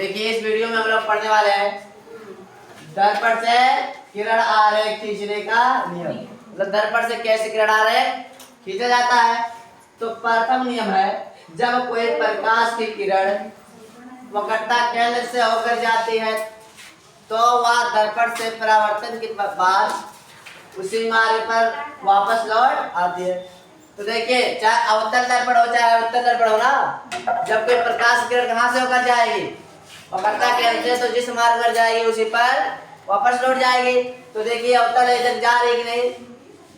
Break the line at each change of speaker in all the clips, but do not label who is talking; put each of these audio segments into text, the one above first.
देखिए इस वीडियो में हम लोग पढ़ने वाले हैं दर्पण से किरण आरेख खींचने का नियम। मतलब दर्पण से कैसे किरण आरेख खींचा जाता है। तो प्रथम नियम है, जब कोई प्रकाश की किरण वक्रता केंद्र से होकर जाती है तो वह दर्पण से परावर्तन के बाद उसी मार्ग पर वापस लौट आती है। तो देखिए चाहे अवतल दर्पण हो चाहे उत्तल दर्पण हो ना, जब कोई प्रकाश किरण कहाँ से होकर जाएगी वक्रता केंद्र से, तो जिस मार्ग पर जाएगी उसी पर वापस लौट जाएगी। तो देखिए अवतल इधर जा रही कि नहीं,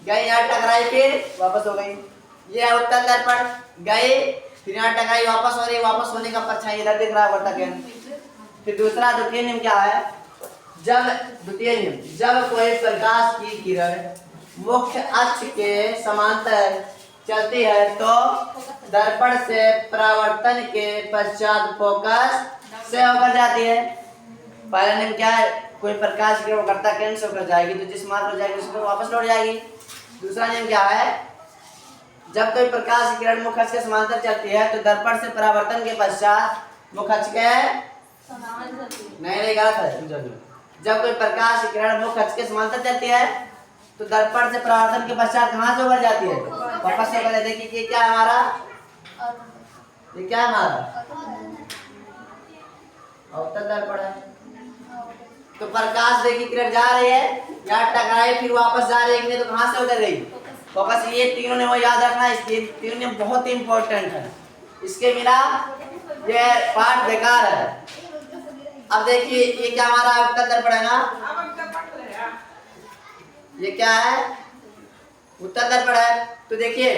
गई यहाँ टकराई फिर वापस हो गई। ये उत्तल दर्पण गई फिर यहाँ टकराई वापस हो रही, वापस होने का परछाई इधर दिख रहा है वक्रता केंद्र। फिर दूसरा द्वितीय नियम क्या है, द्वितीय नियम, जब कोई प्रकाश की किरण मुख्य अक्ष के समांतर चलती है तो दर्पण से परावर्तन के पश्चात फोकस से होकर जाती है। पहला नियम क्या है, कोई प्रकाश की किरण वक्रता केंद्र से होकर जाएगी तो जिस मार्ग पर जाएगी उस पर वापस लौट जाएगी। दूसरा नियम क्या है, जब कोई प्रकाश की किरण मुख्य अक्ष के समांतर चलती है तो दर्पण से परावर्तन के पश्चात मुख्य अक्ष के नहीं गलत है। जब कोई प्रकाश की किरण मुख्य अक्ष के समांतर चलती है तो दर्पण से परावर्तन के पश्चात कहाँ से होकर जाती है, वापस से होकर। देखिए ये क्या है हमारा, ये क्या है हमारा अवतल दर्पण है। तो प्रकाश देखिए किरण जा रही है, यहाँ टकराई फिर वापस जा रही है, तो कहाँ से उधर गई फोकस। ये तीनों ने वो याद रखना, इसके तीनों ने बहुत ही इंपॉर्टेंट है, इसके बिना ये पाठ बेकार है। अब देखिए ये क्या हमारा अवतल दर्पण है ना, ये क्या है उत्तल दर्पण है। तो देखिए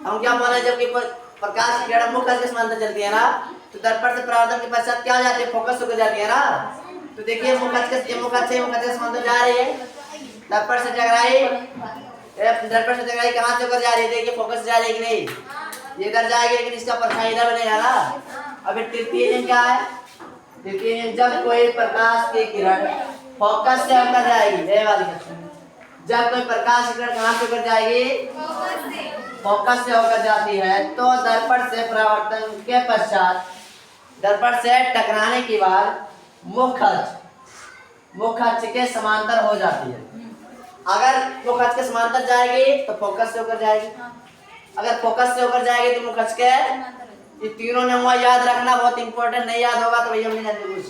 हम क्या बोले, जबकि प्रकाश की किरण मुख्य अक्ष के समांतर चलती है ना तो दर्पण से परावर्तन के पश्चात क्या हो जाती है, फोकस होकर जाती है ना। तो देखिए मुख्य अक्ष के समांतर जा रही है, दर्पण से टकराई, दर्पण से टकराई कहाँ से होकर जा रही है, देखिए फोकस से जा रही है कि नहीं, ये इधर जाएगी लेकिन इसका परछाई इधर बनेगा ना। अब तृतीय नियम क्या है, तृतीय नियम, जब कोई प्रकाश की किरण फोकस से होकर जाएगी, ये वाली जब कोई प्रकाश की किरण कहाँ से होकर जाएगी फोकस से होकर जाती है तो दर्पण से परावर्तन के पश्चात दर्पण से टकराने के बाद मुख्य अक्ष के समांतर हो जाती है। अगर मुख्य अक्ष के समांतर जाएगी तो फोकस से होकर जाएगी, अगर फोकस से होकर जाएगी तो मुख्य अक्ष के, ये तीनों ने वो याद रखना, बहुत इंपॉर्टेंट। नहीं याद होगा तो भैया नहीं जानते कुछ।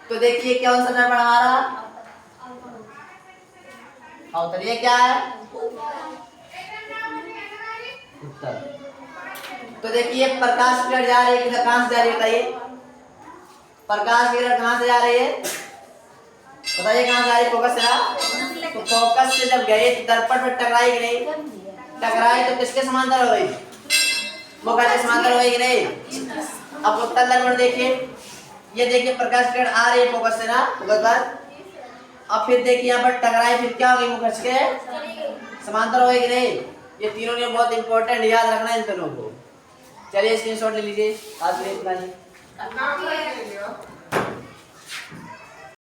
तो देखिए क्या कौन सा दर्पण हमारा अवतल, ये क्या है उत्तल। तो देखिए प्रकाश की किरण जा रही है, कहां से जा रही है बताइए, प्रकाश की किरण कहां से जा रही है बताइए, कहां से जा रही है, फोकस से ना। तो फोकस से जब गई तो दर्पण पर टकराई कि नहीं, टकराई तो किसके समांतर हो गई, मुख्य अक्ष के समांतर हो गई कि नहीं। अब उत्तल दर्पण देखिए, ये देखिए प्रकाश की किरण आ रही है फोकस से ना, फोकस पर। अब फिर देखिए यहाँ पर टकराई फिर क्या हो गई, मुख्य अक्ष के समांतर हो गई कि नहीं। ये तीनों ने बहुत इंपॉर्टेंट, याद रखना इन तीनों को। चलिए स्क्रीनशॉट ले लीजिए, आज के लिए इतना ही।